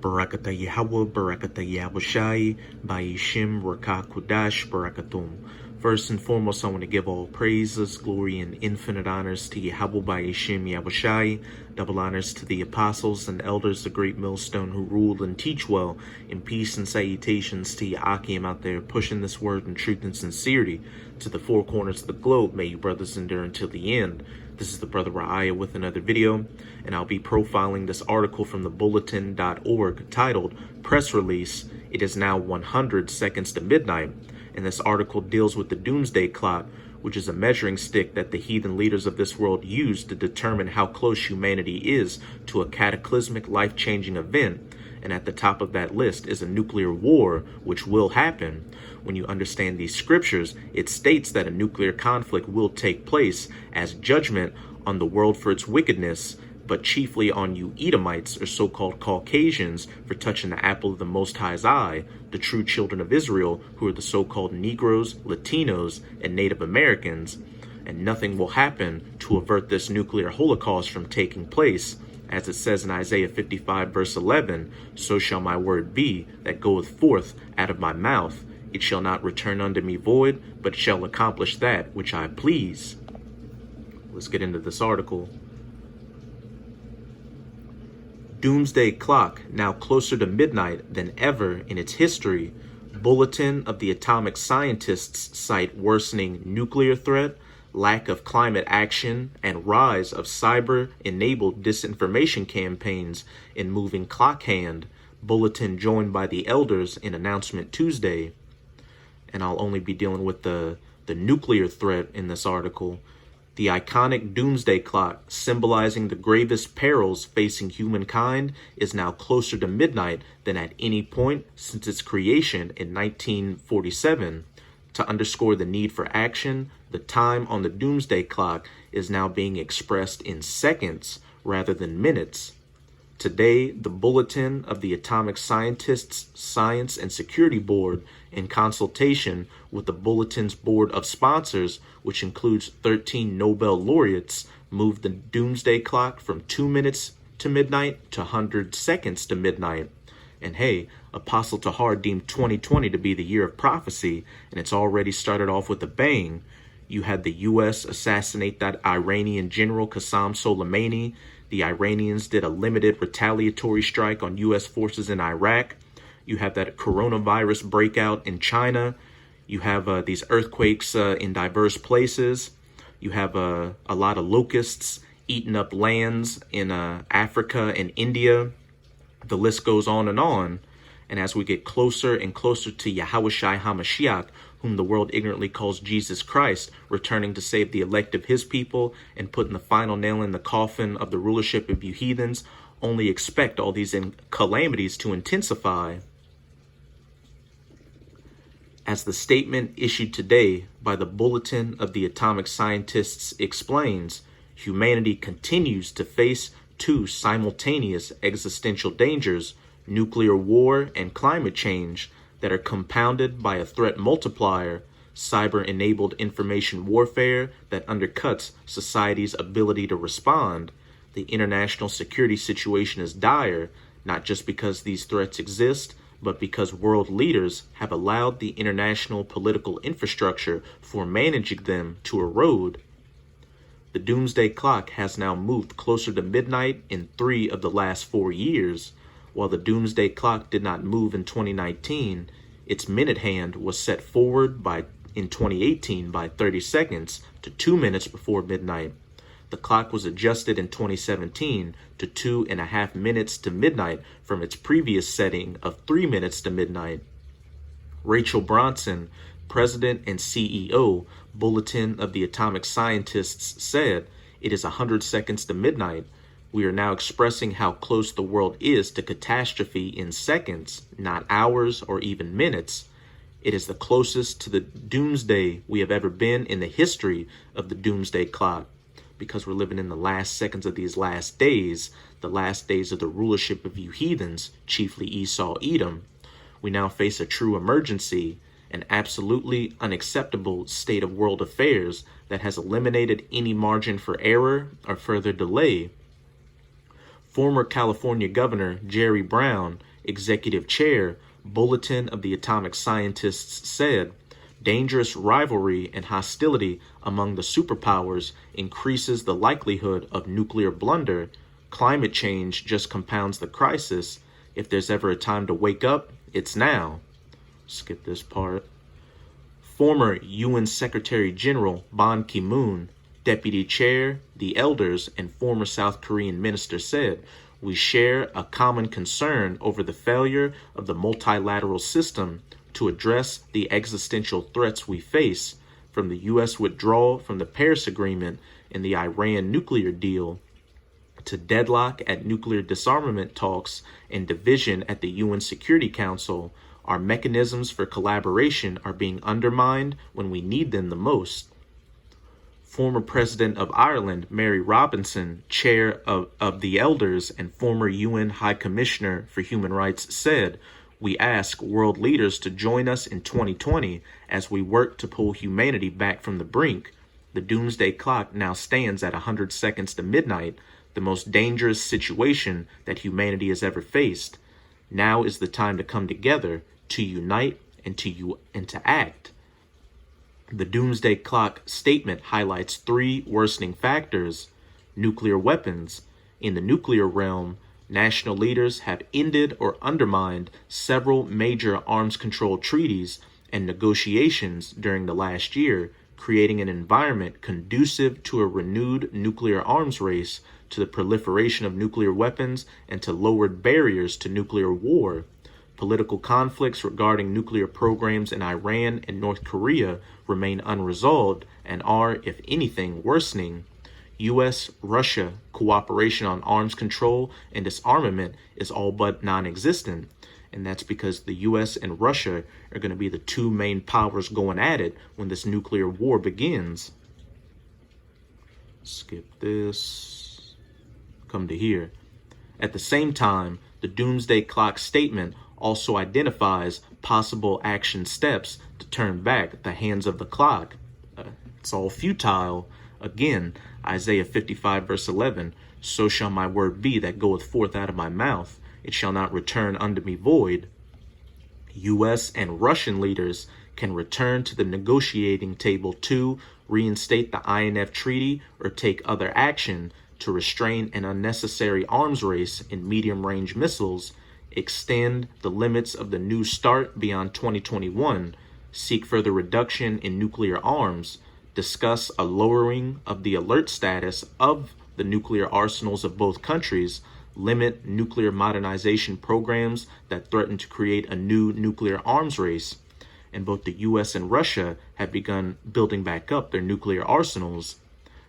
Barakata Yahweh, Barakata Yahushai, Bayishim, Rakah Kudash, Barakatum. First and foremost, I want to give all praises, glory, and infinite honors to Yahweh Bayishim Yahushai. Double honors to the apostles and elders, the great millstone who rule and teach well. In peace and salutations to Ya'akim out there pushing this word in truth and sincerity to the four corners of the globe. May you brothers endure until the end. This is the Brother Ra'aya with another video, and I'll be profiling this article from the bulletin.org titled Press Release. It is now 100 seconds to midnight, and this article deals with the Doomsday Clock, which is a measuring stick that the heathen leaders of this world use to determine how close humanity is to a cataclysmic, life-changing event. And at the top of that list is a nuclear war, which will happen. When you understand these scriptures, it states that a nuclear conflict will take place as judgment on the world for its wickedness, but chiefly on you Edomites, or so-called Caucasians, for touching the apple of the Most High's eye, the true children of Israel, who are the so-called Negroes, Latinos, and Native Americans. And nothing will happen to avert this nuclear holocaust from taking place. As it says in Isaiah 55 verse 11, so shall my word be that goeth forth out of my mouth. It shall not return unto me void, but shall accomplish that which I please. Let's get into this article. Doomsday Clock, now closer to midnight than ever in its history. Bulletin of the Atomic Scientists cite worsening nuclear threat, lack of climate action, and rise of cyber-enabled disinformation campaigns in moving clock hand. Bulletin joined by the elders in announcement Tuesday. And I'll only be dealing with the nuclear threat in this article. The iconic Doomsday Clock, symbolizing the gravest perils facing humankind, is now closer to midnight than at any point since its creation in 1947. To underscore the need for action, the time on the Doomsday Clock is now being expressed in seconds rather than minutes. Today, the Bulletin of the Atomic Scientists Science and Security Board, in consultation with the Bulletin's board of sponsors, which includes 13 Nobel laureates, moved the Doomsday Clock from 2 minutes to midnight to 100 seconds to midnight. And hey, Apostle Tahar deemed 2020 to be the year of prophecy, and it's already started off with a bang. You had the U.S. assassinate that Iranian general Qasem Soleimani. The Iranians did a limited retaliatory strike on U.S. forces in Iraq. You have that coronavirus breakout in China. You have these earthquakes in diverse places. You have a lot of locusts eating up lands in Africa and India. The list goes on. And as we get closer and closer to Yahushai HaMashiach, whom the world ignorantly calls Jesus Christ, returning to save the elect of his people and putting the final nail in the coffin of the rulership of you heathens, only expect all these calamities to intensify. As the statement issued today by the Bulletin of the Atomic Scientists explains, humanity continues to face two simultaneous existential dangers: nuclear war and climate change, that are compounded by a threat multiplier, cyber-enabled information warfare that undercuts society's ability to respond. The international security situation is dire, not just because these threats exist, but because world leaders have allowed the international political infrastructure for managing them to erode. The Doomsday Clock has now moved closer to midnight in 3 of the last 4 years. While the Doomsday Clock did not move in 2019, its minute hand was set forward in 2018 by 30 seconds to 2 minutes before midnight. The clock was adjusted in 2017 to 2.5 minutes to midnight from its previous setting of 3 minutes to midnight. Rachel Bronson, President and CEO, Bulletin of the Atomic Scientists, said, "It is 100 seconds to midnight. We are now expressing how close the world is to catastrophe in seconds, not hours or even minutes. It is the closest to the doomsday we have ever been in the history of the Doomsday Clock, because we're living in the last seconds of these last days, the last days of the rulership of you heathens, chiefly Esau, Edom. We now face a true emergency, an absolutely unacceptable state of world affairs that has eliminated any margin for error or further delay." Former California Governor Jerry Brown Executive Chair, Bulletin of the Atomic Scientists said, dangerous rivalry and hostility among the superpowers increases the likelihood of nuclear blunder. Climate change just compounds the crisis. If there's ever a time to wake up, it's now. Skip this part. Former UN Secretary General Ban Ki-moon, Deputy Chair, the Elders, and former South Korean minister said, we share a common concern over the failure of the multilateral system to address the existential threats we face, from the U.S. withdrawal from the Paris Agreement and the Iran nuclear deal, to deadlock at nuclear disarmament talks and division at the UN Security Council. Our mechanisms for collaboration are being undermined when we need them the most. Former President of Ireland, Mary Robinson, Chair of the Elders and former UN High Commissioner for Human Rights, said, we ask world leaders to join us in 2020 as we work to pull humanity back from the brink. The doomsday clock now stands at 100 seconds to midnight, the most dangerous situation that humanity has ever faced. Now is the time to come together, to unite, and to act. The doomsday clock statement highlights three worsening factors. Nuclear weapons. In the nuclear realm, national leaders have ended or undermined several major arms control treaties and negotiations during the last year, creating an environment conducive to a renewed nuclear arms race, to the proliferation of nuclear weapons, and to lowered barriers to nuclear war. Political conflicts regarding nuclear programs in Iran and North Korea remain unresolved and are, if anything, worsening. U.S.-Russia cooperation on arms control and disarmament is all but non-existent, and that's because the U.S. and Russia are going to be the two main powers going at it when this nuclear war begins. Skip this. Come to here. At the same time, the doomsday clock statement also identifies possible action steps to turn back the hands of the clock. It's all futile. Again, Isaiah 55 verse 11, so shall my word be that goeth forth out of my mouth. It shall not return unto me void. U.S. and Russian leaders can return to the negotiating table to reinstate the INF Treaty or take other action to restrain an unnecessary arms race in medium-range missiles, extend the limits of the New START beyond 2021, seek further reduction in nuclear arms, discuss a lowering of the alert status of the nuclear arsenals of both countries, limit nuclear modernization programs that threaten to create a new nuclear arms race. And both the U.S. and Russia have begun building back up their nuclear arsenals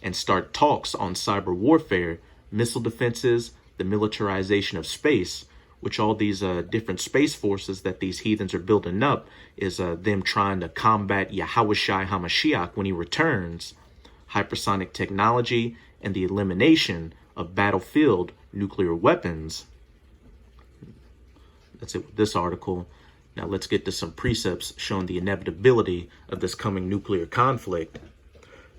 and start talks on cyber warfare, missile defenses, the militarization of space, which all these different space forces that these heathens are building up is them trying to combat Yahushua HaMashiach when he returns, hypersonic technology, and the elimination of battlefield nuclear weapons. That's it with this article. Now let's get to some precepts showing the inevitability of this coming nuclear conflict.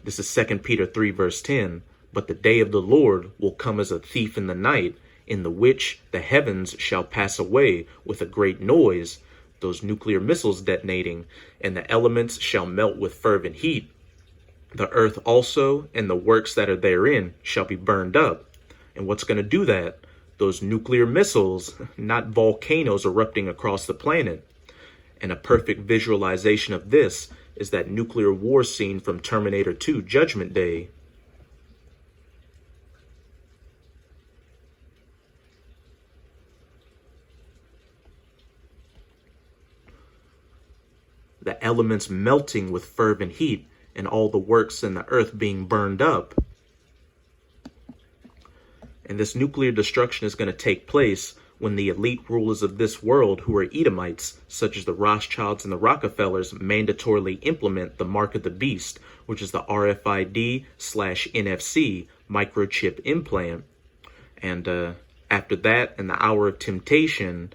This is 2 Peter 3 verse 10. But the day of the Lord will come as a thief in the night, in the which the heavens shall pass away with a great noise, those nuclear missiles detonating, and the elements shall melt with fervent heat. The earth also and the works that are therein shall be burned up. And what's going to do that? Those nuclear missiles, not volcanoes erupting across the planet. And a perfect visualization of this is that nuclear war scene from Terminator 2 Judgment Day. The elements melting with fervent heat and all the works in the earth being burned up. And this nuclear destruction is going to take place when the elite rulers of this world, who are Edomites, such as the Rothschilds and the Rockefellers, mandatorily implement the mark of the beast, which is the RFID/NFC microchip implant. And after that, in the hour of temptation,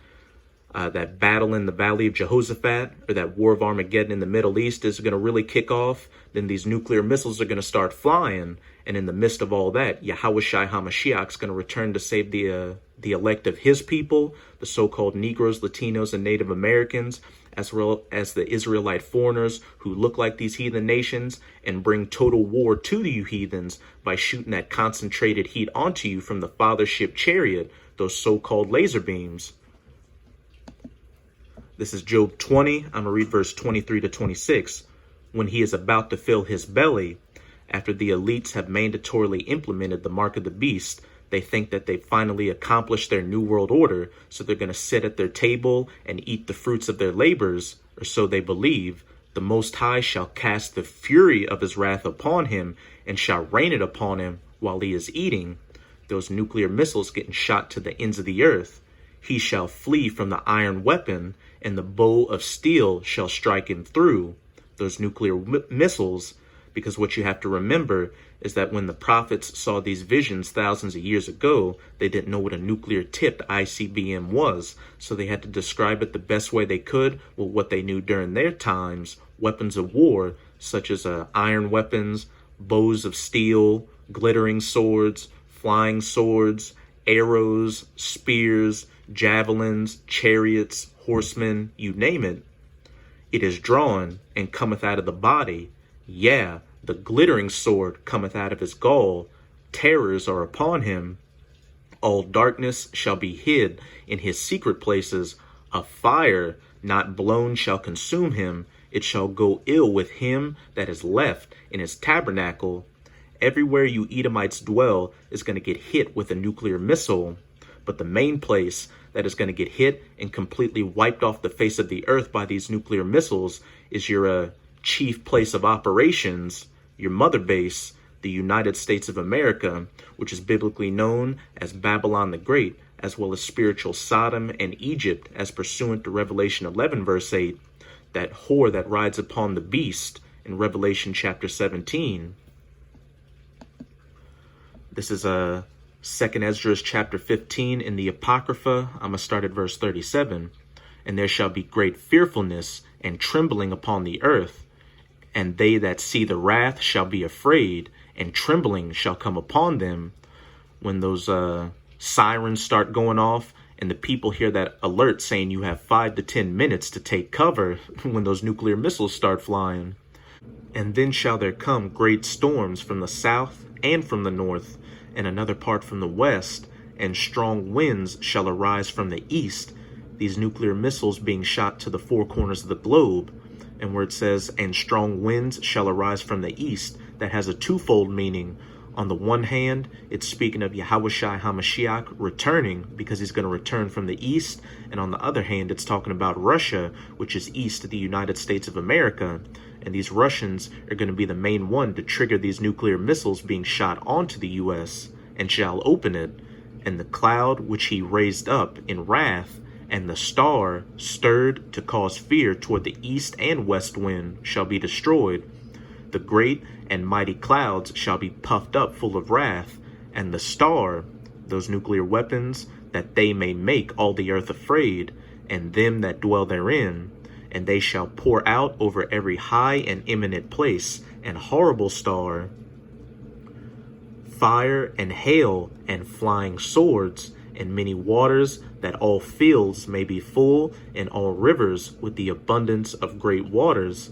that battle in the Valley of Jehoshaphat, or that War of Armageddon in the Middle East is going to really kick off, then these nuclear missiles are going to start flying. And in the midst of all that, Yahushua HaMashiach is going to return to save the elect of his people, the so-called Negroes, Latinos, and Native Americans, as well as the Israelite foreigners who look like these heathen nations, and bring total war to you heathens by shooting that concentrated heat onto you from the fathership chariot, those so-called laser beams. This is Job 20. I'm going to read verse 23 to 26. When he is about to fill his belly, after the elites have mandatorily implemented the mark of the beast, they think that they've finally accomplished their new world order, so they're going to sit at their table and eat the fruits of their labors, or so they believe. The Most High shall cast the fury of his wrath upon him, and shall rain it upon him while he is eating. Those nuclear missiles getting shot to the ends of the earth. He shall flee from the iron weapon, and the bow of steel shall strike him through. Those nuclear missiles, because what you have to remember is that when the prophets saw these visions thousands of years ago, they didn't know what a nuclear-tipped ICBM was, so they had to describe it the best way they could with what they knew during their times, weapons of war, such as iron weapons, bows of steel, glittering swords, flying swords, arrows, spears, javelins, chariots, horsemen, you name it. It is drawn and cometh out of the body. Yeah, the glittering sword cometh out of his gall. Terrors are upon him. All darkness shall be hid in his secret places. A fire not blown shall consume him. It shall go ill with him that is left in his tabernacle. Everywhere you Edomites dwell is going to get hit with a nuclear missile. But the main place that is going to get hit and completely wiped off the face of the earth by these nuclear missiles is your chief place of operations, your mother base, the United States of America, which is biblically known as Babylon the Great, as well as spiritual Sodom and Egypt, as pursuant to Revelation 11, verse 8, that whore that rides upon the beast in Revelation chapter 17. This is 2nd Esdras chapter 15 in the Apocrypha. I'm going to start at verse 37. And there shall be great fearfulness and trembling upon the earth, and they that see the wrath shall be afraid, and trembling shall come upon them. When those sirens start going off, and the people hear that alert saying you have 5 to 10 minutes to take cover when those nuclear missiles start flying. And then shall there come great storms from the south and from the north, and another part from the west, and strong winds shall arise from the east. These nuclear missiles being shot to the 4 corners of the globe. And where it says, and strong winds shall arise from the east, that has a twofold meaning. On the one hand, it's speaking of Yahushua HaMashiach returning, because he's going to return from the east. And on the other hand, it's talking about Russia, which is east of the United States of America. And these Russians are going to be the main one to trigger these nuclear missiles being shot onto the U.S. and shall open it. And the cloud which he raised up in wrath, and the star stirred to cause fear toward the east and west wind shall be destroyed. The great and mighty clouds shall be puffed up full of wrath, and the star, those nuclear weapons, that they may make all the earth afraid, and them that dwell therein. And they shall pour out over every high and eminent place an horrible star, fire and hail and flying swords, and many waters, that all fields may be full, and all rivers with the abundance of great waters.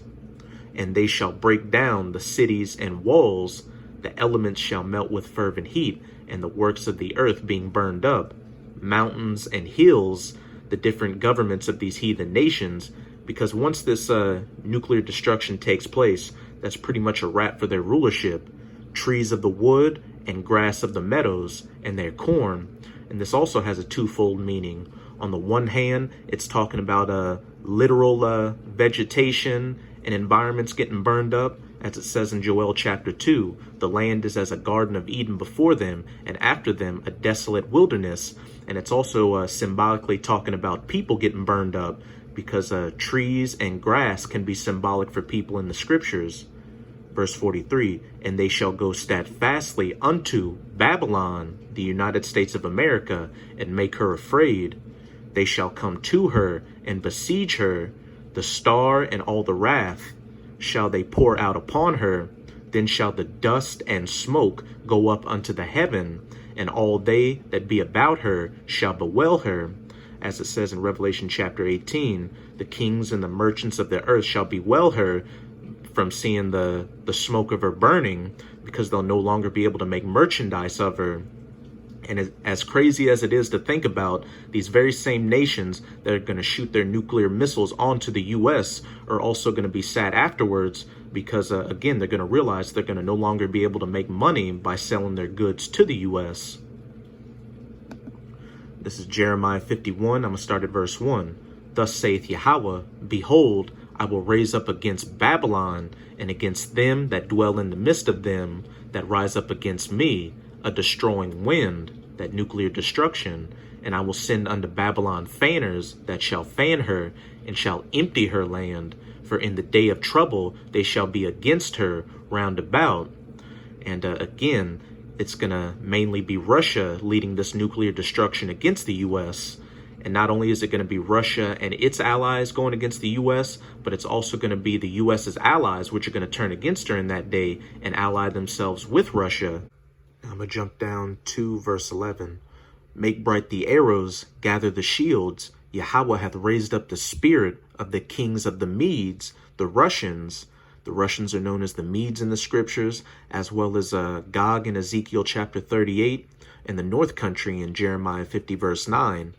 And they shall break down the cities and walls. The elements shall melt with fervent heat, and the works of the earth being burned up. Mountains and hills, the different governments of these heathen nations, because once this nuclear destruction takes place, that's pretty much a wrap for their rulership. Trees of the wood and grass of the meadows, and their corn. And this also has a twofold meaning. On the one hand, it's talking about literal vegetation and environments getting burned up. As it says in Joel chapter 2, the land is as a garden of Eden before them, and after them a desolate wilderness. And it's also symbolically talking about people getting burned up, because trees and grass can be symbolic for people in the scriptures. Verse 43, and they shall go steadfastly unto Babylon, the United States of America, and make her afraid. they shall come to her and besiege her. The star and all the wrath shall they pour out upon her. Then shall the dust and smoke go up unto the heaven, and all they that be about her shall bewail her. As it says in Revelation chapter 18, the kings and the merchants of the earth shall bewail her from seeing the smoke of her burning, because they'll no longer be able to make merchandise of her. And as crazy as it is to think about, these very same nations that are going to shoot their nuclear missiles onto the U.S. are also going to be sad afterwards, because, again, they're going to realize they're going to no longer be able to make money by selling their goods to the U.S. This is Jeremiah 51. I'm going to start at verse 1. Thus saith Yahweh, Behold, I will raise up against Babylon and against them that dwell in the midst of them that rise up against me, a destroying wind, that nuclear destruction, and I will send unto Babylon fanners that shall fan her and shall empty her land, for in the day of trouble they shall be against her round about. And again, it's going to mainly be Russia leading this nuclear destruction against the U.S., and not only is it going to be Russia and its allies going against the U.S., but it's also going to be the U.S.'s allies, which are going to turn against her in that day and ally themselves with Russia. I'm going to jump down to verse 11. Make bright the arrows, gather the shields. Yahweh hath raised up the spirit of the kings of the Medes, the Russians. The Russians are known as the Medes in the scriptures, as well as Gog in Ezekiel chapter 38, and the north country in Jeremiah 50 verse 9.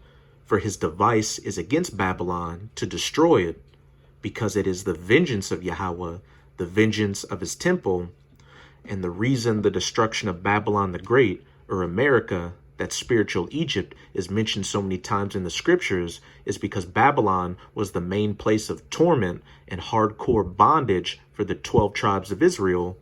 For his device is against Babylon to destroy it, because it is the vengeance of Yahweh, the vengeance of his temple. And the reason the destruction of Babylon the Great, or America, that spiritual Egypt, is mentioned so many times in the scriptures is because Babylon was the main place of torment and hardcore bondage for the 12 tribes of Israel.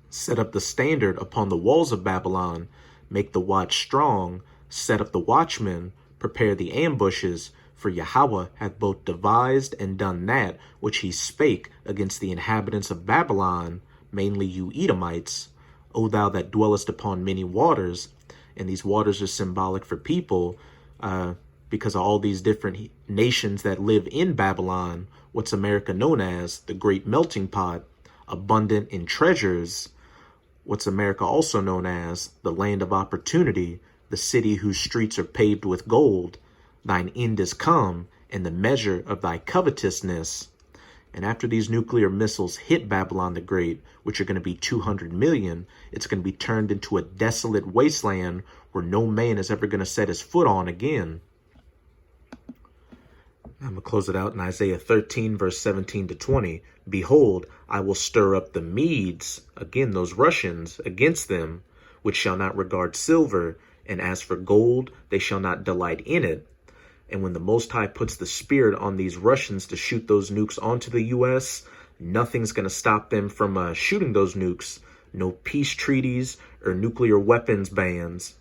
Set up the standard upon the walls of Babylon, make the watch strong, set up the watchmen, prepare the ambushes, for Yahweh hath both devised and done that which he spake against the inhabitants of Babylon, mainly you Edomites, O thou that dwellest upon many waters. And these waters are symbolic for people, because of all these different nations that live in Babylon, what's America known as, the great melting pot, abundant in treasures. What's America also known as, the land of opportunity, the city whose streets are paved with gold. Thine end is come, and the measure of thy covetousness. And after these nuclear missiles hit Babylon the Great, which are going to be 200 million, it's going to be turned into a desolate wasteland where no man is ever going to set his foot on again. I'm going to close it out in Isaiah 13, verse 17 to 20. Behold, I will stir up the Medes, again those Russians, against them, which shall not regard silver, and as for gold, they shall not delight in it. And when the Most High puts the spirit on these Russians to shoot those nukes onto the U.S., nothing's going to stop them from shooting those nukes. No peace treaties or nuclear weapons bans.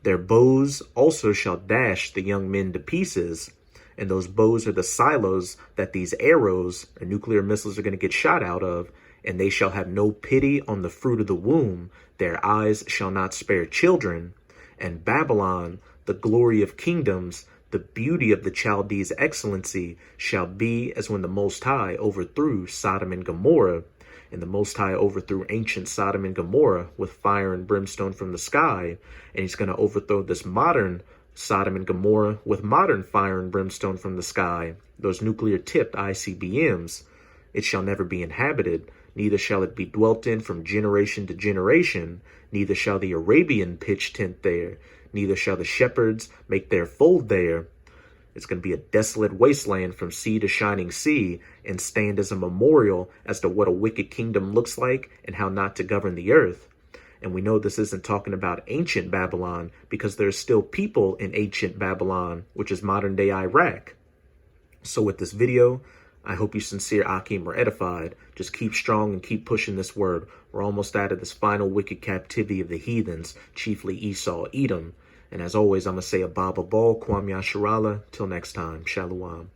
Their bows also shall dash the young men to pieces. And those bows are the silos that these arrows or nuclear missiles are going to get shot out of. And they shall have no pity on the fruit of the womb. Their eyes shall not spare children. And Babylon, the glory of kingdoms, the beauty of the Chaldees' excellency, shall be as when the Most High overthrew Sodom and Gomorrah. And the Most High overthrew ancient Sodom and Gomorrah with fire and brimstone from the sky. And he's going to overthrow this modern Sodom and Gomorrah with modern fire and brimstone from the sky, those nuclear-tipped ICBMs. It shall never be inhabited, neither shall it be dwelt in from generation to generation, neither shall the Arabian pitch tent there, neither shall the shepherds make their fold there. It's going to be a desolate wasteland from sea to shining sea, and stand as a memorial as to what a wicked kingdom looks like and how not to govern the earth. And we know this isn't talking about ancient Babylon, because there's still people in ancient Babylon, which is modern-day Iraq. So with this video, I hope you sincere Akim are edified. Just keep strong and keep pushing this word. We're almost out of this final wicked captivity of the heathens, chiefly Esau, Edom. And as always, I'm going to say Abba Bal, Kwam Yasharala. Till next time, Shalom.